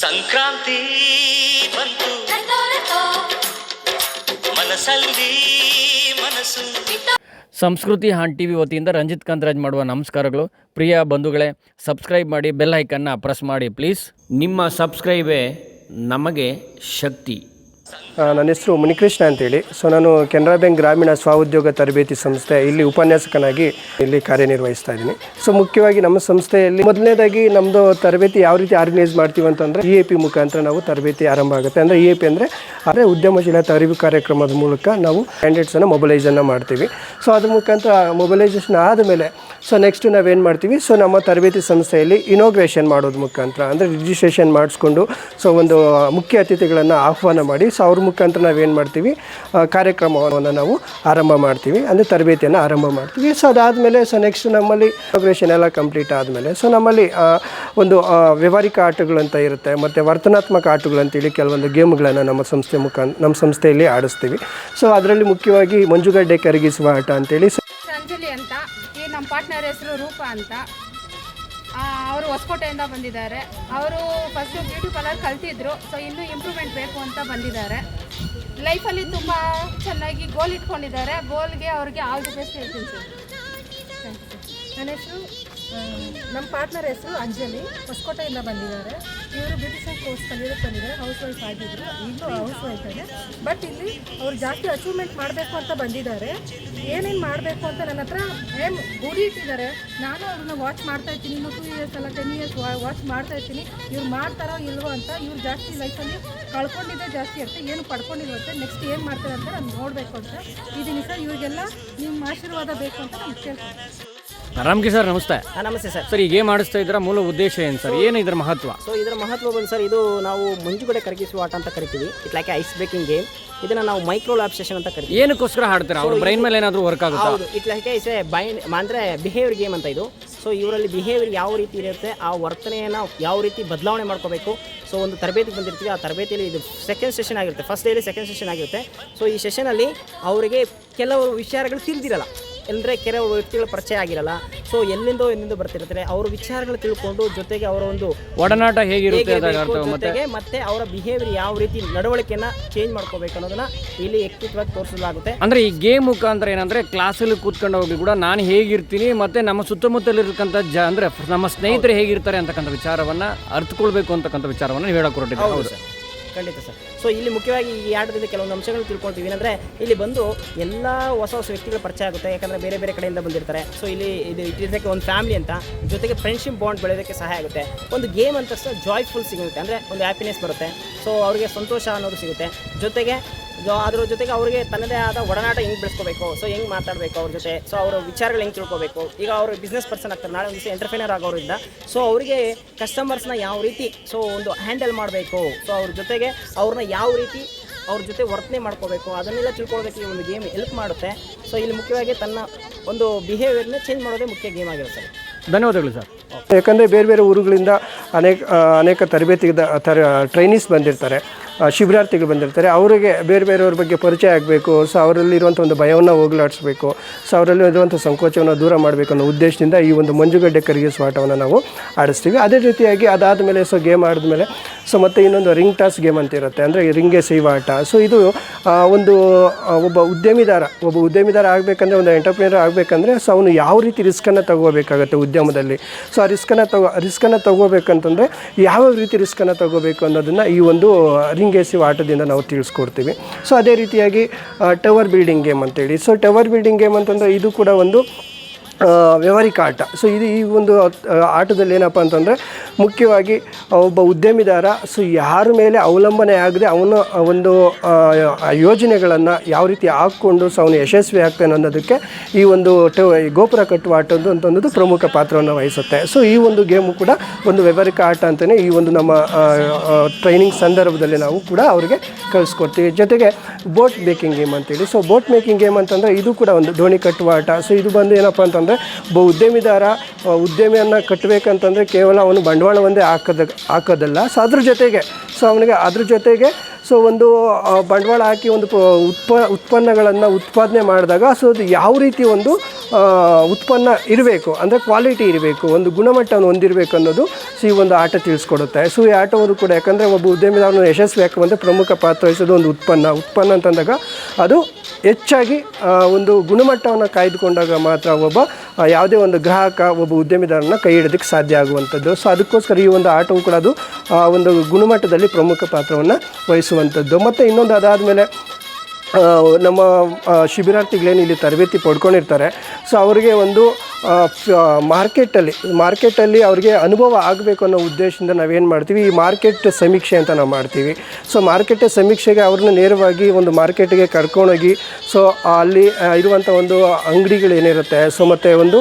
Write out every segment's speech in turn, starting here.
ಸಂಕ್ರಾಂತಿ ಬಂತು ಮನಸ್ಸಲ್ಲಿ ಮನಸ್ಸು. ಸಂಸ್ಕೃತಿ ಹಾನ್ ಟಿ ವಿ ವತಿಯಿಂದ ರಂಜಿತ್ ಕಾಂತರಾಜ್ ಮಾಡುವ ನಮಸ್ಕಾರಗಳು. ಪ್ರಿಯ ಬಂಧುಗಳೇ, ಸಬ್ಸ್ಕ್ರೈಬ್ ಮಾಡಿ, ಬೆಲ್ ಐಕನ್ನ ಪ್ರೆಸ್ ಮಾಡಿ ಪ್ಲೀಸ್. ನಿಮ್ಮ ಸಬ್ಸ್ಕ್ರೈಬೇ ನಮಗೆ ಶಕ್ತಿ. ನನ್ನ ಹೆಸರು ಮುನಿಕೃಷ್ಣ ಅಂತೇಳಿ. ನಾನು ಕೆನರಾ ಬ್ಯಾಂಕ್ ಗ್ರಾಮೀಣ ಸ್ವಉದ್ಯೋಗ ತರಬೇತಿ ಸಂಸ್ಥೆ ಇಲ್ಲಿ ಉಪನ್ಯಾಸಕನಾಗಿ ಇಲ್ಲಿ ಕಾರ್ಯನಿರ್ವಹಿಸ್ತಾ ಇದ್ದೀನಿ. ಮುಖ್ಯವಾಗಿ ನಮ್ಮ ಸಂಸ್ಥೆಯಲ್ಲಿ ಮೊದಲನೇದಾಗಿ ನಮ್ಮದು ತರಬೇತಿ ಯಾವ ರೀತಿ ಆರ್ಗನೈಸ್ ಮಾಡ್ತೀವಿ ಅಂತಂದರೆ EAP ಮುಖಾಂತರ ನಾವು ತರಬೇತಿ ಆರಂಭ ಆಗುತ್ತೆ. ಅಂದರೆ EAP ಅಂದರೆ ಉದ್ಯಮಶೀಲತಾ ಅರಿವು ಕಾರ್ಯಕ್ರಮದ ಮೂಲಕ ನಾವು ಕ್ಯಾಂಡಿಡೇಟ್ಸನ್ನು ಮೊಬಿಲೈಸನ್ನು ಮಾಡ್ತೀವಿ. ಅದ್ರ ಮುಖಾಂತರ ಮೊಬಿಲೈಸೇಷನ್ ಆದಮೇಲೆ ನೆಕ್ಸ್ಟ್ ನಾವೇನು ಮಾಡ್ತೀವಿ, ನಮ್ಮ ತರಬೇತಿ ಸಂಸ್ಥೆಯಲ್ಲಿ ಇನಾಗ್ರೇಷನ್ ಮಾಡೋದು ಮುಖಾಂತರ ಅಂದರೆ ರಿಜಿಸ್ಟ್ರೇಷನ್ ಮಾಡಿಸ್ಕೊಂಡು ಒಂದು ಮುಖ್ಯ ಅತಿಥಿಗಳನ್ನು ಆಹ್ವಾನ ಮಾಡಿ ಅವ್ರ ಮುಖಾಂತರ ನಾವೇನು ಮಾಡ್ತೀವಿ, ಕಾರ್ಯಕ್ರಮವನ್ನು ನಾವು ಆರಂಭ ಮಾಡ್ತೀವಿ, ಅಂದರೆ ತರಬೇತಿಯನ್ನು ಆರಂಭ ಮಾಡ್ತೀವಿ. ಅದಾದಮೇಲೆ ನೆಕ್ಸ್ಟ್ ನಮ್ಮಲ್ಲಿ ಇನಾಗ್ರೇಷನ್ ಎಲ್ಲ ಕಂಪ್ಲೀಟ್ ಆದಮೇಲೆ ನಮ್ಮಲ್ಲಿ ಒಂದು ವ್ಯವಹಾರಿಕ ಆಟಗಳಂತ ಇರುತ್ತೆ, ಮತ್ತು ವರ್ತನಾತ್ಮಕ ಆಟಗಳಂತೇಳಿ ಕೆಲವೊಂದು ಗೇಮ್ಗಳನ್ನು ನಮ್ಮ ಸಂಸ್ಥೆಯಲ್ಲಿ ಆಡಿಸ್ತೀವಿ. ಅದರಲ್ಲಿ ಮುಖ್ಯವಾಗಿ ಮಂಜುಗಡ್ಡೆ ಕರಗಿಸುವ ಆಟ ಅಂತೇಳಿ. ಅಂಜಲಿ ಅಂತ, ಈ ನಮ್ಮ ಪಾರ್ಟ್ನರ್ ಹೆಸರು ರೂಪ ಅಂತ. ಅವರು ಹೊಸಕೋಟೆಯಿಂದ ಬಂದಿದ್ದಾರೆ. ಅವರು ಫಸ್ಟು ಬ್ಯೂಟಿ ಪಾರ್ಲರ್ ಕಲ್ತಿದ್ರು, ಇನ್ನೂ ಇಂಪ್ರೂವ್ಮೆಂಟ್ ಬೇಕು ಅಂತ ಬಂದಿದ್ದಾರೆ. ಲೈಫಲ್ಲಿ ತುಂಬ ಚೆನ್ನಾಗಿ ಗೋಲ್ ಇಟ್ಕೊಂಡಿದ್ದಾರೆ. ಗೋಲ್ಗೆ ಅವ್ರಿಗೆ ಆಲ್ ದಿ ಬೆಸ್ಟ್ ಹೇಳ್ತೀನಿ ಸರ್. ನನ್ನ ಹೆಸರು ನಮ್ಮ ಪಾರ್ಟ್ನರ್ ಹೆಸರು ಅಂಜಲಿ, ಹೊಸಕೋಟೆಯಿಂದ ಬಂದಿದ್ದಾರೆ. ಇವರು ಬ್ಯೂಟಿಷಿಯನ್ ಕೋರ್ಸ್ ಬಂದಿದ್ದಾರೆ. ಹೌಸ್ ವೈಫ್ ಆಗಿದ್ರು, ಈಗಲೂ ಹೌಸ್ ವೈಫ್ ಇದೆ. ಬಟ್ ಇಲ್ಲಿ ಅವ್ರು ಜಾಸ್ತಿ ಅಚೀವ್ಮೆಂಟ್ ಮಾಡಬೇಕು ಅಂತ ಬಂದಿದ್ದಾರೆ. ಏನೇನು ಮಾಡಬೇಕು ಅಂತ ನನ್ನ ಹತ್ರ ಏನು ಗುರಿ ಇಟ್ಟಿದ್ದಾರೆ. ನಾನು ಅವ್ರನ್ನ ವಾಚ್ ಮಾಡ್ತಾ ಇರ್ತೀನಿ. ಇನ್ನು 2 ಇಯರ್ಸ್ ಅಲ್ಲ 10 ಇಯರ್ಸ್ ವಾಚ್ ಮಾಡ್ತಾ ಇರ್ತೀನಿ. ಇವ್ರು ಮಾಡ್ತಾರೋ ಇಲ್ವೋ ಅಂತ. ಇವ್ರು ಜಾಸ್ತಿ ಲೈಫಲ್ಲಿ ಕಳ್ಕೊಂಡಿದ್ದೇ ಜಾಸ್ತಿ ಇರುತ್ತೆ, ಏನು ಪಡ್ಕೊಂಡಿರುತ್ತೆ. ನೆಕ್ಸ್ಟ್ ಏನು ಮಾಡ್ತಾರೆ ಅಂತ ನಾನು ನೋಡಬೇಕು ಅಂತ ಇದ್ದೀನಿ ಸರ್. ಇವರಿಗೆಲ್ಲ ನಿಮ್ಮ ಆಶೀರ್ವಾದ ಬೇಕು ಅಂತ ನಾನು ಕೇಳ್ತೀನಿ. ರಾಮ್ಕಿ ಸರ್ ನಮಸ್ತೆ. ನಮಸ್ತೆ ಸರ್. ಸರ್, ಈಗ ಏನು ಮಾಡಿಸ್ತಾ ಇದ್ರ ಮೂಲ ಉದ್ದೇಶ ಏನು ಸರ್, ಏನು ಇದರ ಮಹತ್ವ? ಇದರ ಮಹತ್ವ ಬಂದು ಸರ್, ಇದು ನಾವು ಮಂಜುಗಡ್ಡೆ ಕರಗಿಸುವ ಆಟ ಅಂತ ಕರಿತೀವಿ. It like ice breaking game. ಇದನ್ನು ನಾವು ಮೈಕ್ರೋ ಲ್ಯಾಬ್ ಸೆಷನ್ ಅಂತ ಕರಿತೀವಿ. ಏನಕ್ಕೋಸ್ಕರ ಹಾಡ್ತಾರೆ? ಅವ್ರ ಬ್ರೈನ್ ಮೇಲೆ ಏನಾದರೂ ವರ್ಕ್ ಆಗುತ್ತೆ? ಹೌದು, ಇಟ್ ಲೈಕ್ ಐಸ್ ಅಂದರೆ ಬಿಹೇವಿಯರ್ ಗೇಮ್ ಅಂತ ಇದು. ಇವರಲ್ಲಿ ಬಿಹೇವಿಯರ್ ಯಾವ ರೀತಿ ಇರುತ್ತೆ, ಆ ವರ್ತನೆಯನ್ನು ಯಾವ ರೀತಿ ಬದಲಾವಣೆ ಮಾಡ್ಕೋಬೇಕು. ಒಂದು ತರಬೇತಿಗೆ ಬಂದಿರ್ತೀವಿ. ಆ ತರಬೇತಿಯಲ್ಲಿ ಇದು ಸೆಕೆಂಡ್ ಸೆಷನ್ ಆಗಿರುತ್ತೆ. ಫಸ್ಟ್ ಡೇಲಿ ಸೆಕೆಂಡ್ ಸೆಷನ್ ಆಗಿರುತ್ತೆ. ಈ ಸೆಷನಲ್ಲಿ ಅವರಿಗೆ ಕೆಲವು ವಿಚಾರಗಳು ತಿಳಿದಿರಲ್ಲ, ಅಂದರೆ ಕೆಲವು ವ್ಯಕ್ತಿಗಳ ಪರಿಚಯ ಆಗಿರಲ್ಲ. ಎಲ್ಲಿಂದೋ ಬರ್ತಿರ್ತಾರೆ. ಅವ್ರ ವಿಚಾರಗಳು ತಿಳ್ಕೊಂಡು ಜೊತೆಗೆ ಅವರ ಒಂದು ಒಡನಾಟ ಹೇಗಿರುತ್ತೆ ಜೊತೆಗೆ ಮತ್ತೆ ಅವರ ಬಿಹೇವಿಯರ್ ಯಾವ ರೀತಿ ನಡವಳಿಕೆಯನ್ನು ಚೇಂಜ್ ಮಾಡ್ಕೋಬೇಕು ಅನ್ನೋದನ್ನ ಇಲ್ಲಿ ವ್ಯಕ್ತಿತ್ವವಾಗಿ ತೋರಿಸಲಾಗುತ್ತೆ. ಅಂದರೆ ಈ ಗೇಮ್ ಮುಖಾಂತರ ಏನಂದರೆ ಕ್ಲಾಸಲ್ಲಿ ಕೂತ್ಕೊಂಡು ಹೋಗಿ ಕೂಡ ನಾನು ಹೇಗಿರ್ತೀನಿ ಮತ್ತು ನಮ್ಮ ಸುತ್ತಮುತ್ತಲಿರ್ತಕ್ಕಂಥ ಅಂದರೆ ನಮ್ಮ ಸ್ನೇಹಿತರು ಹೇಗಿರ್ತಾರೆ ಅಂತಕ್ಕಂಥ ವಿಚಾರವನ್ನು ಅರ್ಥಕೊಳ್ಬೇಕು ಅಂತಕ್ಕಂಥ ವಿಚಾರವನ್ನು ನೀವು ಹೇಳಕ್ಕೆ ಹೊರಟಿದ್ದೀವಿ. ಹೌದು ಸರ್, ಖಂಡಿತ ಸರ್. ಇಲ್ಲಿ ಮುಖ್ಯವಾಗಿ ಈ ಆಟದಿಂದ ಕೆಲವೊಂದು ಅಂಶಗಳು ತಿಳ್ಕೊಳ್ತೀವಿ. ಏನಂದರೆ ಇಲ್ಲಿ ಬಂದು ಎಲ್ಲ ಹೊಸ ವ್ಯಕ್ತಿಗಳ ಪರಿಚಯ ಆಗುತ್ತೆ. ಯಾಕಂದರೆ ಬೇರೆ ಬೇರೆ ಕಡೆಯಿಂದ ಬಂದಿರ್ತಾರೆ. ಇಲ್ಲಿ ಇದಕ್ಕೆ ಒಂದು ಫ್ಯಾಮಿಲಿ ಅಂತ, ಜೊತೆಗೆ ಫ್ರೆಂಡ್ಶಿಪ್ ಬಾಂಡ್ ಬೆಳೆಯೋದಕ್ಕೆ ಸಹಾಯ ಆಗುತ್ತೆ. ಒಂದು ಗೇಮ್ ಅಂತ ಜಾಯ್ಫುಲ್ ಸಿಗುತ್ತೆ, ಅಂದರೆ ಒಂದು ಹ್ಯಾಪಿನೆಸ್ ಬರುತ್ತೆ. ಅವರಿಗೆ ಸಂತೋಷ ಅನ್ನೋದು ಸಿಗುತ್ತೆ. ಜೊತೆಗೆ ಅದ್ರ ಜೊತೆಗೆ ಅವರಿಗೆ ತನ್ನದೇ ಆದ ಒಡನಾಟ ಹೆಂಗೆ ಬೆಳೆಸ್ಕೋಬೇಕು, ಹೆಂಗೆ ಮಾತಾಡಬೇಕು ಅವ್ರ ಜೊತೆ, ಅವರ ವಿಚಾರಗಳು ಹೆಂಗೆ ತಿಳ್ಕೋಬೇಕು. ಈಗ ಅವರು ಬಿಸ್ನೆಸ್ ಪರ್ಸನ್ ಆಗ್ತಾರೆ, ನಾಳೆ ಒಂದು ದಿವಸ ಎಂಟರ್ಪ್ರೈನರ್ ಆಗೋರಿಂದ ಅವರಿಗೆ ಕಸ್ಟಮರ್ಸ್ನ ಯಾವ ರೀತಿ ಒಂದು ಹ್ಯಾಂಡಲ್ ಮಾಡಬೇಕು, ಅವ್ರ ಜೊತೆಗೆ ಅವ್ರನ್ನ ಯಾವ ರೀತಿ ಅವ್ರ ಜೊತೆ ವರ್ತನೆ ಮಾಡ್ಕೋಬೇಕು, ಅದನ್ನೆಲ್ಲ ತಿಳ್ಕೊಳ್ಳೋದಕ್ಕೆ ಈ ಒಂದು ಗೇಮ್ ಹೆಲ್ಪ್ ಮಾಡುತ್ತೆ. ಇಲ್ಲಿ ಮುಖ್ಯವಾಗಿ ತನ್ನ ಒಂದು ಬಿಹೇವಿಯರ್ನ ಚೇಂಜ್ ಮಾಡೋದೇ ಮುಖ್ಯ ಗೇಮ್ ಆಗಿರುತ್ತೆ. ಧನ್ಯವಾದಗಳು ಸರ್. ಯಾಕಂದರೆ ಬೇರೆ ಬೇರೆ ಊರುಗಳಿಂದ ಅನೇಕ ತರಬೇತಿ ಟ್ರೈನೀಸ್ ಬಂದಿರ್ತಾರೆ, ಶಿಬಿರಾರ್ಥಿಗಳು ಬಂದಿರ್ತಾರೆ. ಅವರಿಗೆ ಬೇರೆ ಬೇರೆಯವ್ರ ಬಗ್ಗೆ ಪರಿಚಯ ಆಗಬೇಕು. ಅವರಲ್ಲಿರುವಂಥ ಒಂದು ಭಯವನ್ನು ಹೋಗಲಾಡಿಸ್ಬೇಕು. ಅವರಲ್ಲಿ ಇರುವಂಥ ಸಂಕೋಚವನ್ನು ದೂರ ಮಾಡಬೇಕು ಅನ್ನೋ ಉದ್ದೇಶದಿಂದ ಈ ಒಂದು ಮಂಜುಗಡ್ಡೆ ಕರಗಿಸುವ ಆಟವನ್ನು ನಾವು ಆಡಿಸ್ತೀವಿ. ಅದೇ ರೀತಿಯಾಗಿ ಅದಾದಮೇಲೆ ಗೇಮ್ ಆಡಿದ್ಮೇಲೆ ಮತ್ತು ಇನ್ನೊಂದು ರಿಂಗ್ ಟಾಸ್ ಗೇಮ್ ಅಂತ ಇರುತ್ತೆ, ಅಂದರೆ ರಿಂಗ್ ಎಸೆಯುವ ಆಟ. ಇದು ಒಬ್ಬ ಉದ್ಯಮಿದಾರ ಆಗಬೇಕಂದ್ರೆ, ಒಂದು ಎಂಟರ್ಪ್ರಿನರ್ ಆಗಬೇಕಂದ್ರೆ ಅವನು ಯಾವ ರೀತಿ ರಿಸ್ಕನ್ನು ತಗೋಬೇಕಾಗತ್ತೆ ಉದ್ಯಮದಲ್ಲಿ. ಆ ರಿಸ್ಕನ್ನು ತಗೋಬೇಕಂತಂದರೆ ಯಾವ ರೀತಿ ರಿಸ್ಕನ್ನು ತಗೋಬೇಕು ಅನ್ನೋದನ್ನು ಈ ಒಂದು ರಿಂಗ್ ಎಸೆಯುವ ಆಟದಿಂದ ನಾವು ತಿಳಿಸ್ಕೊಡ್ತೀವಿ. ಅದೇ ರೀತಿಯಾಗಿ ಟವರ್ ಬಿಲ್ಡಿಂಗ್ ಗೇಮ್ ಅಂತೇಳಿ. ಟವರ್ ಬಿಲ್ಡಿಂಗ್ ಗೇಮ್ ಅಂತಂದರೆ ಇದು ಕೂಡ ಒಂದು ವ್ಯವಹಾರಿಕ ಆಟ. ಈ ಒಂದು ಆಟದಲ್ಲಿ ಏನಪ್ಪ ಅಂತಂದರೆ ಮುಖ್ಯವಾಗಿ ಒಬ್ಬ ಉದ್ಯಮಿದಾರ ಯಾರ ಮೇಲೆ ಅವಲಂಬನೆ ಆಗದೆ ಅವನ ಒಂದು ಯೋಜನೆಗಳನ್ನು ಯಾವ ರೀತಿ ಹಾಕ್ಕೊಂಡು ಅವನು ಯಶಸ್ವಿ ಆಗ್ತಾನೆ ಅನ್ನೋದಕ್ಕೆ ಈ ಒಂದು ಗೋಪುರ ಕಟ್ಟುವ ಆಟದ್ದು ಅಂತಂದು ಪ್ರಮುಖ ಪಾತ್ರವನ್ನು ವಹಿಸುತ್ತೆ. ಈ ಒಂದು ಗೇಮು ಕೂಡ ಒಂದು ವ್ಯವಹಾರಿಕ ಆಟ ಅಂತಲೇ ಈ ಒಂದು ನಮ್ಮ ಟ್ರೈನಿಂಗ್ ಸಂದರ್ಭದಲ್ಲಿ ನಾವು ಕೂಡ ಅವರಿಗೆ ಕಳಿಸ್ಕೊಡ್ತೀವಿ. ಜೊತೆಗೆ ಬೋಟ್ ಮೇಕಿಂಗ್ ಗೇಮ್ ಅಂತೇಳಿ. ಬೋಟ್ ಮೇಕಿಂಗ್ ಗೇಮ್ ಅಂತಂದರೆ ಇದು ಕೂಡ ಒಂದು ದೋಣಿ ಕಟ್ಟುವ ಆಟ. ಇದು ಬಂದು ಏನಪ್ಪ ಅಂತಂದರೆ ಒಬ್ಬ ಉದ್ಯಮಿಯನ್ನು ಕಟ್ಟಬೇಕಂತಂದರೆ ಕೇವಲ ಅವನು ಬಂಡವಾಳ ಒಂದೇ ಹಾಕೋದಲ್ಲ. ಅದ್ರ ಜೊತೆಗೆ ಅವನಿಗೆ ಸೊ ಒಂದು ಬಂಡವಾಳ ಹಾಕಿ ಒಂದು ಉತ್ಪನ್ನಗಳನ್ನು ಉತ್ಪಾದನೆ ಮಾಡಿದಾಗ ಸೊ ಅದು ಯಾವ ರೀತಿ ಒಂದು ಉತ್ಪನ್ನ ಇರಬೇಕು ಅಂದರೆ ಕ್ವಾಲಿಟಿ ಇರಬೇಕು, ಒಂದು ಗುಣಮಟ್ಟವನ್ನು ಹೊಂದಿರಬೇಕು ಅನ್ನೋದು ಸೊ ಈ ಒಂದು ಆಟ ತಿಳಿಸ್ಕೊಡುತ್ತೆ. ಸೊ ಈ ಆಟವನ್ನು ಕೂಡ ಯಾಕಂದರೆ ಒಬ್ಬ ಉದ್ಯಮಿದಾರನ ಯಶಸ್ವಿ ಯಾಕಂದರೆ ಪ್ರಮುಖ ಪಾತ್ರ ವಹಿಸೋದು ಒಂದು ಉತ್ಪನ್ನ ಅಂತಂದಾಗ ಅದು ಹೆಚ್ಚಾಗಿ ಒಂದು ಗುಣಮಟ್ಟವನ್ನು ಕಾಯ್ದುಕೊಂಡಾಗ ಮಾತ್ರ ಒಬ್ಬ ಯಾವುದೇ ಒಂದು ಗ್ರಾಹಕ ಒಬ್ಬ ಉದ್ಯಮಿದಾರನ ಕೈ ಹಿಡೋದಕ್ಕೆ ಸಾಧ್ಯ ಆಗುವಂಥದ್ದು. ಸೊ ಅದಕ್ಕೋಸ್ಕರ ಈ ಒಂದು ಆಟವು ಕೂಡ ಅದು ಒಂದು ಗುಣಮಟ್ಟದಲ್ಲಿ ಪ್ರಮುಖ ಪಾತ್ರವನ್ನು ವಹಿಸುವಂಥದ್ದು. ಮತ್ತು ಇನ್ನೊಂದು ಅದಾದಮೇಲೆ ನಮ್ಮ ಶಿಬಿರಾರ್ಥಿಗಳೇನು ಇಲ್ಲಿ ತರಬೇತಿ ಪಡ್ಕೊಂಡಿರ್ತಾರೆ, ಸೊ ಅವರಿಗೆ ಒಂದು ಮಾರ್ಕೆಟಲ್ಲಿ ಅವ್ರಿಗೆ ಅನುಭವ ಆಗಬೇಕು ಅನ್ನೋ ಉದ್ದೇಶದಿಂದ ನಾವೇನು ಮಾಡ್ತೀವಿ, ಈ ಮಾರ್ಕೆಟ್ ಸಮೀಕ್ಷೆ ಅಂತ ನಾವು ಮಾಡ್ತೀವಿ. ಸೊ ಮಾರ್ಕೆಟ್ ಸಮೀಕ್ಷೆಗೆ ಅವ್ರನ್ನ ನೇರವಾಗಿ ಒಂದು ಮಾರ್ಕೆಟಿಗೆ ಕರ್ಕೊಂಡೋಗಿ ಸೊ ಅಲ್ಲಿ ಇರುವಂಥ ಒಂದು ಅಂಗಡಿಗಳೇನಿರುತ್ತೆ, ಸೊ ಮತ್ತು ಒಂದು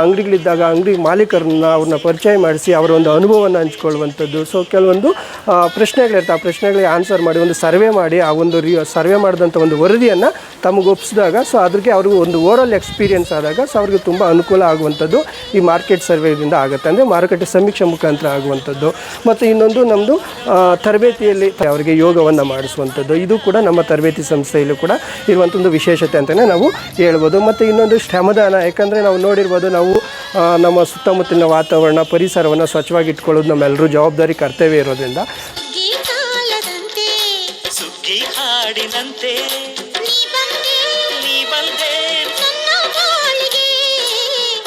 ಅಂಗಡಿಗಳಿದ್ದಾಗ ಅಂಗಡಿ ಮಾಲೀಕರನ್ನ ಅವ್ರನ್ನ ಪರಿಚಯ ಮಾಡಿಸಿ ಅವರ ಒಂದು ಅನುಭವವನ್ನು ಹಂಚ್ಕೊಳ್ಳುವಂಥದ್ದು. ಸೊ ಕೆಲವೊಂದು ಪ್ರಶ್ನೆಗಳಿರ್ತವೆ, ಆ ಪ್ರಶ್ನೆಗಳಿಗೆ ಆನ್ಸರ್ ಮಾಡಿ ಒಂದು ಸರ್ವೆ ಮಾಡಿ ಆ ಒಂದು ಸರ್ವೆ ಮಾಡಿದಂಥ ಒಂದು ವರದಿಯನ್ನು ತಮಗೆ ಒಪ್ಪಿಸಿದಾಗ ಸೊ ಅದಕ್ಕೆ ಅವ್ರಿಗೆ ಒಂದು ಓವರಾಲ್ ಎಕ್ಸ್ಪೀರಿಯೆನ್ಸ್ ಆದಾಗ ಸೊ ಅವ್ರಿಗೆ ತುಂಬ ಅನುಕೂಲ ಆಗುವಂಥದ್ದು ಈ ಮಾರ್ಕೆಟ್ ಸರ್ವೆಯಿಂದ ಆಗುತ್ತೆ, ಅಂದರೆ ಮಾರುಕಟ್ಟೆ ಸಮೀಕ್ಷೆ ಮುಖಾಂತರ ಆಗುವಂಥದ್ದು. ಮತ್ತು ಇನ್ನೊಂದು ನಮ್ಮದು ತರಬೇತಿಯಲ್ಲಿ ಅವರಿಗೆ ಯೋಗವನ್ನು ಮಾಡಿಸುವಂಥದ್ದು, ಇದು ಕೂಡ ನಮ್ಮ ತರಬೇತಿ ಸಂಸ್ಥೆಯಲ್ಲೂ ಕೂಡ ಇರುವಂಥ ಒಂದು ವಿಶೇಷತೆ ಅಂತಲೇ ನಾವು ಹೇಳ್ಬೋದು. ಮತ್ತು ಇನ್ನೊಂದು ಶ್ರಮದಾನ, ಯಾಕಂದರೆ ನಾವು ನೋಡಿರ್ಬೋದು, ನಾವು ನಮ್ಮ ಸುತ್ತಮುತ್ತಲಿನ ವಾತಾವರಣ ಪರಿಸರವನ್ನು ಸ್ವಚ್ಛವಾಗಿ ಇಟ್ಕೊಳ್ಳೋದು ನಮ್ಮೆಲ್ಲರೂ ಜವಾಬ್ದಾರಿ ಕರ್ತವ್ಯ ಇರೋದ್ರಿಂದ ಸುಗ್ಗಿ ಹಾಡಿನಂತೆ ನೀ ಬಂದೆ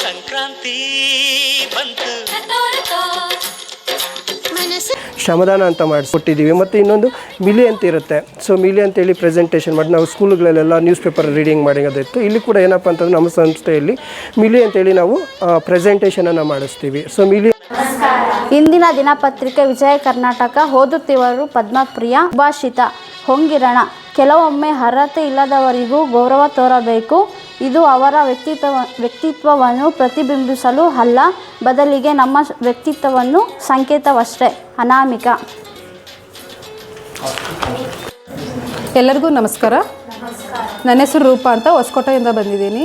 ಸಂಕ್ರಾಂತಿ ಬಂತು ಶ್ರಮದಾನ ಅಂತ ಮಾಡಿಸ್ಕೊಟ್ಟಿದ್ದೀವಿ. ಮತ್ತು ಇನ್ನೊಂದು ಮಿಲಿ ಅಂತ ಇರುತ್ತೆ. ಸೊ ಮಿಲಿ ಅಂತೇಳಿ ಪ್ರೆಸೆಂಟೇಷನ್ ಮಾಡಿ ನಾವು ಸ್ಕೂಲ್ಗಳಲ್ಲೆಲ್ಲ ನ್ಯೂಸ್ ಪೇಪರ್ ರೀಡಿಂಗ್ ಮಾಡೋದಿತ್ತು. ಇಲ್ಲಿ ಕೂಡ ಏನಪ್ಪ ಅಂತಂದರೆ ನಮ್ಮ ಸಂಸ್ಥೆಯಲ್ಲಿ ಮಿಲಿ ಅಂತೇಳಿ ನಾವು ಪ್ರೆಸೆಂಟೇಷನನ್ನು ಮಾಡಿಸ್ತೀವಿ. ಸೊ ಮಿಲಿ ಇಂದಿನ ದಿನಪತ್ರಿಕೆ ವಿಜಯ ಕರ್ನಾಟಕ ಓದುತ್ತಿವರು ಪದ್ಮಪ್ರಿಯ ಸುಭಾಷಿತ ಹೊಂಗಿರಣ. ಕೆಲವೊಮ್ಮೆ ಅರ್ಹತೆ ಇಲ್ಲದವರಿಗೂ ಗೌರವ ತೋರಬೇಕು. ಇದು ಅವರ ವ್ಯಕ್ತಿತ್ವವನ್ನು ಪ್ರತಿಬಿಂಬಿಸಲು ಅಲ್ಲ, ಬದಲಿಗೆ ನಮ್ಮ ವ್ಯಕ್ತಿತ್ವವನ್ನು ಸಂಕೇತವಷ್ಟೇ. ಅನಾಮಿಕ. ಎಲ್ಲರಿಗೂ ನಮಸ್ಕಾರ. ನನ್ನ ಹೆಸರು ರೂಪಾ ಅಂತ ಹೊಸಕೋಟೆಯಿಂದ ಬಂದಿದ್ದೀನಿ.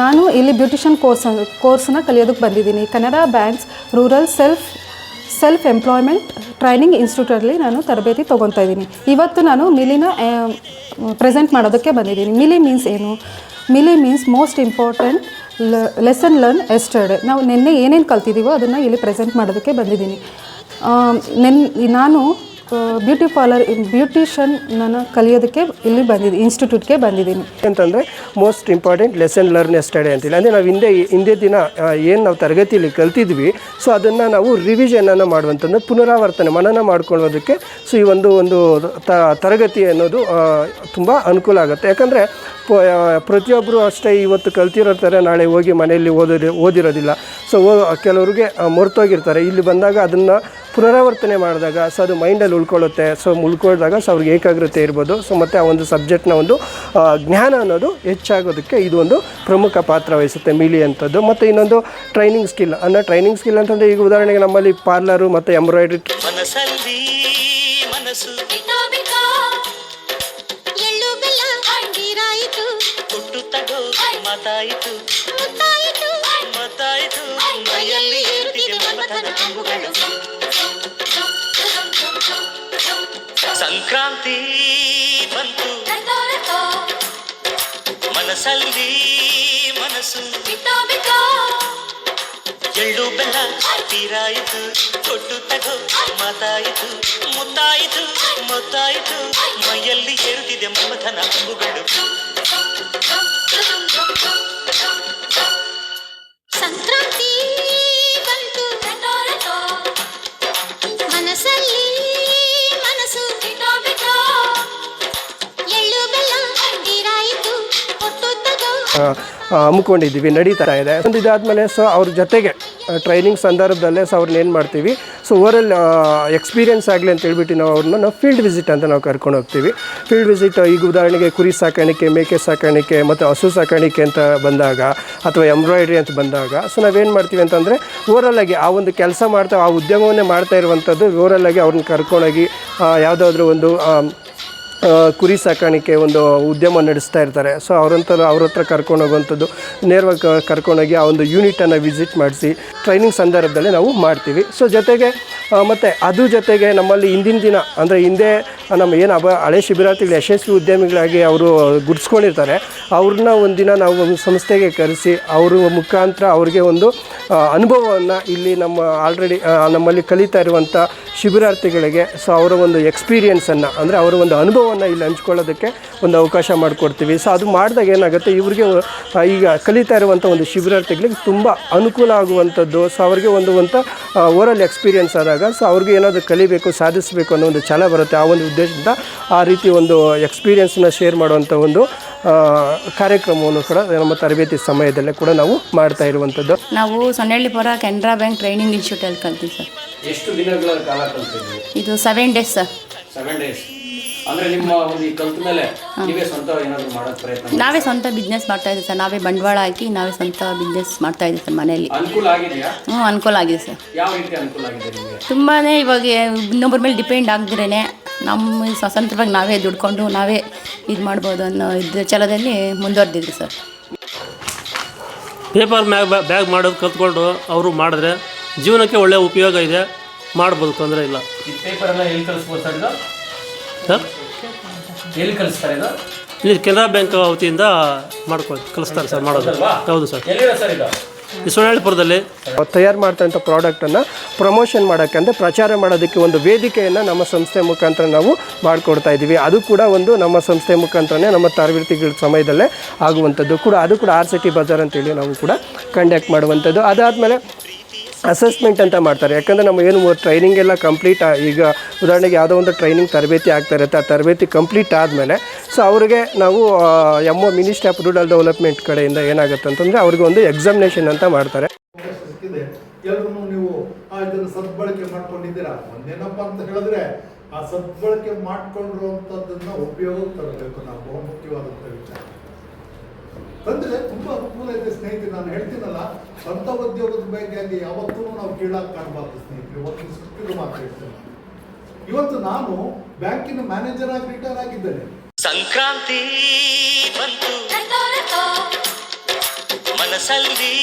ನಾನು ಇಲ್ಲಿ ಬ್ಯೂಟಿಷಿಯನ್ ಕೋರ್ಸನ್ನ ಕಲಿಯೋದಕ್ಕೆ ಬಂದಿದ್ದೀನಿ. Canara bank's rural self employment training ಇನ್ಸ್ಟಿಟ್ಯೂಟಲ್ಲಿ ನಾನು ತರಬೇತಿ ತೊಗೊತಾ ಇದ್ದೀನಿ. ಇವತ್ತು ನಾನು ಮಿಲಿನ ಪ್ರೆಸೆಂಟ್ ಮಾಡೋದಕ್ಕೆ ಬಂದಿದ್ದೀನಿ. ಮಿಲಿ ಮೀನ್ಸ್ ಏನು? Milli means most important lesson learn yesterday. ನಾವು ನಿನ್ನೆ ಏನೇನು ಕಲ್ತಿದ್ದೀವೋ ಅದನ್ನು ಇಲ್ಲಿ ಪ್ರೆಸೆಂಟ್ ಮಾಡೋದಕ್ಕೆ ಬಂದಿದ್ದೀನಿ. ನಾನು ಬ್ಯೂಟಿಷನ್ ನಾನು ಕಲಿಯೋದಕ್ಕೆ ಇಲ್ಲಿ ಬಂದಿದ್ದೀನಿ, ಇನ್ಸ್ಟಿಟ್ಯೂಟ್ಗೆ ಬಂದಿದ್ದೀನಿ. ಅಂತಂದರೆ most important lesson learn yesterday ಅಂತೇಳಿ, ಅಂದರೆ ನಾವು ಹಿಂದೆ ದಿನ ಏನು ನಾವು ತರಗತಿಯಲ್ಲಿ ಕಲ್ತಿದ್ವಿ ಸೊ ಅದನ್ನು ನಾವು ರಿವಿಷನನ್ನು ಮಾಡುವಂಥದ್ದು, ಪುನರಾವರ್ತನೆ ಮನನ ಮಾಡ್ಕೊಳ್ಳೋದಕ್ಕೆ ಸೊ ಈ ಒಂದು ತರಗತಿ ಅನ್ನೋದು ತುಂಬ ಅನುಕೂಲ ಆಗುತ್ತೆ. ಯಾಕಂದರೆ ಪ್ರತಿಯೊಬ್ಬರು ಅಷ್ಟೇ ಇವತ್ತು ಕಲ್ತಿರ್ತಾರೆ, ನಾಳೆ ಹೋಗಿ ಮನೆಯಲ್ಲಿ ಓದಿರೋದಿಲ್ಲ. ಸೊ ಕೆಲವ್ರಿಗೆ ಮರ್ತೋಗಿರ್ತಾರೆ. ಇಲ್ಲಿ ಬಂದಾಗ ಅದನ್ನು ಪುನರಾವರ್ತನೆ ಮಾಡಿದಾಗ ಸೊ ಅದು ಮೈಂಡಲ್ಲಿ ಉಳ್ಕೊಳ್ಳುತ್ತೆ. ಸೊ ಉಳ್ಕೊಳ್ದಾಗ ಸೊ ಅವ್ರಿಗೆ ಏಕಾಗ್ರತೆ ಇರ್ಬೋದು. ಸೊ ಮತ್ತು ಆ ಒಂದು ಸಬ್ಜೆಕ್ಟ್ನ ಒಂದು ಜ್ಞಾನ ಅನ್ನೋದು ಹೆಚ್ಚಾಗೋದಕ್ಕೆ ಇದು ಒಂದು ಪ್ರಮುಖ ಪಾತ್ರ ವಹಿಸುತ್ತೆ ಮಿಲಿ ಅಂಥದ್ದು. ಮತ್ತು ಇನ್ನೊಂದು ಟ್ರೈನಿಂಗ್ ಸ್ಕಿಲ್ ಅಂತಂದರೆ ಈಗ ಉದಾಹರಣೆಗೆ ನಮ್ಮಲ್ಲಿ ಪಾರ್ಲರು ಮತ್ತು ಎಂಬ್ರಾಯ್ಡ್ರಿ. ಮನಸ್ಸಲ್ಲಿ ಮನಸ್ಸು ಕೊಟ್ಟು ತಗೋ ಮಾತಾಯಿತು ಮೈಯಲ್ಲಿ ಏರುತ್ತಿದೆ ಮಮತದ ತುಂಬುಗಳು. ಸಂಕ್ರಾಂತಿ ಬಂತು ಮನಸ್ಸಲ್ಲಿ ಮನಸ್ಸು ಎಳ್ಳು ಬೆಲ್ಲ ತೀರಾಯಿತು ಕೊಟ್ಟು ತಗೋ ಮಾತಾಯಿತು ಮುತ್ತಾಯಿತು ಮೈಯಲ್ಲಿ ಏರುತ್ತಿದೆ ಮಮತನ ತುಂಬುಗಳು. ಸಂಕ್ರಾಂತಿ ಬಂತು ಮನಸ್ಸಲ್ಲಿ ಮನಸ್ಸು ಎಳ್ಳು ಬೆಲ್ಲ ತೀರಾಯಿತು ಕೊಟ್ಟು ತಗೋ ಹಮ್ಮಿಕೊಂಡಿದ್ದೀವಿ, ನಡೀತಾ ಇದೆ. ಒಂದು ಇದಾದಮೇಲೆ ಸೊ ಅವ್ರ ಜೊತೆಗೆ ಟ್ರೈನಿಂಗ್ ಸಂದರ್ಭದಲ್ಲೇ ಸೊ ಅವ್ರನ್ನ ಏನು ಮಾಡ್ತೀವಿ, ಸೊ ಓವರಲ್ ಎಕ್ಸ್ಪೀರಿಯೆನ್ಸ್ ಆಗಲಿ ಅಂತ ಹೇಳ್ಬಿಟ್ಟು ನಾವು ಫೀಲ್ಡ್ ವಿಸಿಟ್ ಅಂತ ನಾವು ಕರ್ಕೊಂಡು ಹೋಗ್ತೀವಿ. ಫೀಲ್ಡ್ ವಿಸಿಟ್ ಈಗ ಉದಾಹರಣೆಗೆ ಕುರಿ ಸಾಕಾಣಿಕೆ, ಮೇಕೆ ಸಾಕಾಣಿಕೆ ಮತ್ತು ಹಸು ಸಾಕಾಣಿಕೆ ಅಂತ ಬಂದಾಗ ಅಥವಾ ಎಂಬ್ರಾಯ್ಡ್ರಿ ಅಂತ ಬಂದಾಗ ಸೊ ನಾವೇನು ಮಾಡ್ತೀವಿ ಅಂತಂದರೆ ಓವರಲ್ಲಾಗಿ ಆ ಒಂದು ಕೆಲಸ ಆ ಉದ್ಯಮವನ್ನೇ ಮಾಡ್ತಾ ಇರುವಂಥದ್ದು ಓವರಲ್ಲಾಗಿ ಅವ್ರನ್ನ ಕರ್ಕೊಂಡೋಗಿ ಯಾವುದಾದ್ರೂ ಒಂದು ಕುರಿ ಸಾಕಾಣಿಕೆ ಒಂದು ಉದ್ಯಮ ನಡೆಸ್ತಾ ಇರ್ತಾರೆ. ಸೊ ಅವ್ರ ಹತ್ರ ಕರ್ಕೊಂಡು ಹೋಗುವಂಥದ್ದು, ನೇರವಾಗಿ ಕರ್ಕೊಂಡೋಗಿ ಆ ಒಂದು ಯೂನಿಟನ್ನು ವಿಸಿಟ್ ಮಾಡಿಸಿ ಟ್ರೈನಿಂಗ್ ಸಂದರ್ಭದಲ್ಲಿ ನಾವು ಮಾಡ್ತೀವಿ. ಸೊ ಜೊತೆಗೆ ಮತ್ತು ಅದ್ರ ಜೊತೆಗೆ ನಮ್ಮಲ್ಲಿ ಹಿಂದಿನ ದಿನ ಅಂದರೆ ಹಿಂದೆ ನಮ್ಮ ಏನು ಹಳೆ ಶಿಬಿರಾರ್ಥಿಗಳು ಯಶಸ್ವಿ ಉದ್ಯಮಿಗಳಾಗಿ ಅವರು ಗುರ್ಸ್ಕೊಂಡಿರ್ತಾರೆ, ಅವ್ರನ್ನ ಒಂದಿನ ನಾವು ಒಂದು ಸಂಸ್ಥೆಗೆ ಕರೆಸಿ ಅವ್ರ ಮುಖಾಂತರ ಅವ್ರಿಗೆ ಒಂದು ಅನುಭವವನ್ನು ಇಲ್ಲಿ ಆಲ್ರೆಡಿ ನಮ್ಮಲ್ಲಿ ಕಲಿತಾ ಇರುವಂಥ ಶಿಬಿರಾರ್ಥಿಗಳಿಗೆ ಸೊ ಅವರ ಒಂದು ಎಕ್ಸ್ಪೀರಿಯೆನ್ಸನ್ನು ಅಂದರೆ ಅವರ ಒಂದು ಅನುಭವವನ್ನು ಇಲ್ಲಿ ಹಂಚ್ಕೊಳ್ಳೋದಕ್ಕೆ ಒಂದು ಅವಕಾಶ ಮಾಡಿಕೊಡ್ತೀವಿ. ಸೊ ಅದು ಮಾಡಿದಾಗ ಏನಾಗುತ್ತೆ, ಇವ್ರಿಗೆ ಈಗ ಕಲಿತಾ ಇರುವಂಥ ಒಂದು ಶಿಬಿರಾರ್ಥಿಗಳಿಗೆ ತುಂಬ ಅನುಕೂಲ ಆಗುವಂಥದ್ದು. ಸೊ ಅವ್ರಿಗೆ ಒಂದು ಓರಲ್ ಎಕ್ಸ್ಪೀರಿಯೆನ್ಸ್ ಆದಾಗ ಸೊ ಅವ್ರಿಗೆ ಏನಾದರೂ ಕಲಿಬೇಕು, ಸಾಧಿಸಬೇಕು ಅನ್ನೋ ಒಂದು ಛಲ ಬರುತ್ತೆ. ಆ ಒಂದು ಉದ್ದೇಶದಿಂದ ಆ ರೀತಿ ಒಂದು ಎಕ್ಸ್ಪೀರಿಯೆನ್ಸ್ನ ಶೇರ್ ಮಾಡುವಂಥ ಒಂದು ಕಾರ್ಯಕ್ರಮವನ್ನು ಕೂಡ ನಮ್ಮ ತರಬೇತಿ ಸಮಯದಲ್ಲೇ ಕೂಡ ನಾವು ಮಾಡ್ತಾ ಇರುವಂಥದ್ದು. ನಾವು ಸೊನ್ನೆಳ್ಳಿಪುರ ಕೆನರಾ ಬ್ಯಾಂಕ್ ಟ್ರೈನಿಂಗ್ ಇನ್ಸ್ಟಿಟ್ಯೂಟಲ್ಲಿ ಕಲ್ತೀವಿ ಸರ್. ಎಷ್ಟು ದಿನಗಳ ಕಾಲ ಕಲ್ತಿದ್ವಿ? ಇದು 7 days ಸರ್. 7 days ಅಂದರೆ ನಿಮ್ಮ ಒಂದು ಕಲ್ತ ಮೇಲೆ ನೀವೇ ಸ್ವಂತ ಏನಾದರೂ ಮಾಡೋಕ್ಕೆ ಪ್ರಯತ್ನ? ನಾವೇ ಸ್ವಂತ ಬಿಸ್ನೆಸ್ ಮಾಡ್ತಾ ಇದ್ದೀವಿ ಸರ್. ನಾವೇ ಬಂಡವಾಳ ಹಾಕಿ ನಾವೇ ಸ್ವಂತ ಬಿಸ್ನೆಸ್ ಮಾಡ್ತಾ ಇದ್ದೀವಿ ಸರ್ ಮನೆಯಲ್ಲಿ. ಅನುಕೂಲ ಆಗಿದೆಯಾ? ಅನುಕೂಲ ಆಗಿದೆ ಸರ್. ಯಾವ ರೀತಿ ಅನುಕೂಲ ಆಗಿದೆ ನಿಮಗೆ? ತುಂಬಾ ಇವಾಗ ಇನ್ನೊಬ್ಬರ ಮೇಲೆ ಡಿಪೆಂಡ್ ಆಗದಿರೇ ನಮ್ಮ ಸ್ವತಂತ್ರವಾಗಿ ನಾವೇ ದುಡ್ಕೊಂಡು ನಾವೇ ಇದು ಮಾಡ್ಬೋದು ಅನ್ನೋ ಇದು ಛಲದಲ್ಲಿ ಮುಂದುವರೆದಿದ್ವಿ ಸರ್. ಪೇಪರ್ ಬ್ಯಾಗ್ ಮಾಡೋದು ಕಲ್ತ್ಕೊಂಡು ಅವರು ಮಾಡಿದ್ರೆ ಜೀವನಕ್ಕೆ ಒಳ್ಳೆಯ ಉಪಯೋಗ ಇದೆ, ಮಾಡ್ಬೋದು, ತೊಂದರೆ ಇಲ್ಲ. ಈ ಪೇಪರೆಲ್ಲ ಎಲ್ಲಿ ಕಲಿಸ್ಬೋದು ಸರ್? ಸರ್ ಎಲ್ಲಿ ಕಲಿಸ್ತಾರೆ ಇದು? ಇಲ್ಲಿ ಕೆನರಾ ಬ್ಯಾಂಕ್ ವತಿಯಿಂದ ಕಲಿಸ್ತಾರೆ ಸರ್ ಮಾಡೋದು. ಹೌದು ಸರ್. ಎಲ್ಲಿದೆ ಸರ್ ಇದು? ಈ ಸೊನ್ನೆಳ್ಳಿಪುರದಲ್ಲಿ ತಯಾರು ಮಾಡ್ತಂಥ ಪ್ರಾಡಕ್ಟನ್ನು ಪ್ರಮೋಷನ್ ಮಾಡೋಕ್ಕೆ ಅಂದರೆ ಪ್ರಚಾರ ಮಾಡೋದಕ್ಕೆ ಒಂದು ವೇದಿಕೆಯನ್ನು ನಮ್ಮ ಸಂಸ್ಥೆ ಮುಖಾಂತರ ನಾವು ಮಾಡಿಕೊಡ್ತಾ ಇದ್ದೀವಿ. ಅದು ಕೂಡ ಒಂದು ನಮ್ಮ ಸಂಸ್ಥೆ ಮುಖಾಂತರನೇ ನಮ್ಮ ತರಬೇತಿಗಳ ಸಮಯದಲ್ಲೇ ಆಗುವಂಥದ್ದು ಕೂಡ. ಅದು ಕೂಡ RCT ಬಜಾರ್ ಅಂತೇಳಿ ನಾವು ಕೂಡ ಕಂಡಕ್ಟ್ ಮಾಡುವಂಥದ್ದು. ಅದಾದಮೇಲೆ ಅಸೆಸ್ಮೆಂಟ್ ಅಂತ ಮಾಡ್ತಾರೆ. ಯಾಕಂದರೆ ನಮ್ಮ ಏನು ಟ್ರೈನಿಂಗ್ ಎಲ್ಲ ಕಂಪ್ಲೀಟ್ ಈಗ ಉದಾಹರಣೆಗೆ ಯಾವುದೋ ಒಂದು ಟ್ರೈನಿಂಗ್ ತರಬೇತಿ ಆಗ್ತಾ ಇರುತ್ತೆ, ಆ ತರಬೇತಿ ಕಂಪ್ಲೀಟ್ ಆದಮೇಲೆ ಸೊ ಅವ್ರಿಗೆ ನಾವು MO ministry of rural development ಕಡೆಯಿಂದ ಏನಾಗುತ್ತೆ ಅಂತಂದರೆ ಅವ್ರಿಗೆ ಒಂದು ಎಕ್ಸಾಮಿನೇಷನ್ ಅಂತ ಮಾಡ್ತಾರೆ. ಎಲ್ಲರೂ ನೀವು ಇದನ್ನು ಸದ್ಬಳಕೆ ಮಾಡ್ಕೊಂಡಿದ್ದೀರಾ. ಒಂದೇನಪ್ಪ ಅಂತ ಹೇಳಿದ್ರೆ ಆ ಸದ್ಬಳಕೆ ಮಾಡ್ಕೊಂಡಿರುವಂಥದ್ದನ್ನ ಉಪಯೋಗ ತರಬೇಕು. ನಾವು ಬಹುಮುಖ್ಯವಾದಂಥ ವಿಚಾರ ತಂದ್ರೆ ತುಂಬಾ ಅನುಕೂಲ ಇದೆ ಸ್ನೇಹಿತರೆ. ನಾನು ಹೇಳ್ತೀನಲ್ಲ, ಸ್ವಂತ ಉದ್ಯೋಗದ ಬಗ್ಗೆ ಯಾವತ್ತೂ ನಾವು ಕೀಳಾಗಿ ಕಾಣಬಾರ್ದು ಸ್ನೇಹಿತರೆ. ಇವತ್ತು ಸುತ್ತಿಗೆ ಮಾತಾಡ್ತೇನೆ. ಇವತ್ತು ನಾನು ಬ್ಯಾಂಕಿನ ಮ್ಯಾನೇಜರ್ ಆಗಿ ರಿಟೈರ್ ಆಗಿದ್ದೇನೆ. ಸಂಕ್ರಾಂತಿ ಬಂತು ಮನಸ್ಸಲ್ಲಿ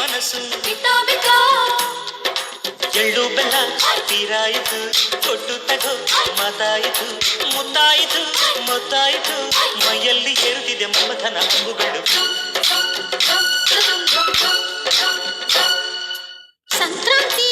ಮನಸ್ಸು ಎಳ್ಳು ಬೆಲ್ಲ ತೀರಾಯಿತು, ಕೊಟ್ಟು ತಗೋ ಮಾತಾಯಿತು, ಮುತ್ತಾಯಿತು ಮೊತ್ತಾಯಿತು, ಮೈಯಲ್ಲಿ ಏರುತ್ತಿದೆ ಮಮಥನ ಅಂಬುಗಳು. ಸಂಕ್ರಾಂತಿ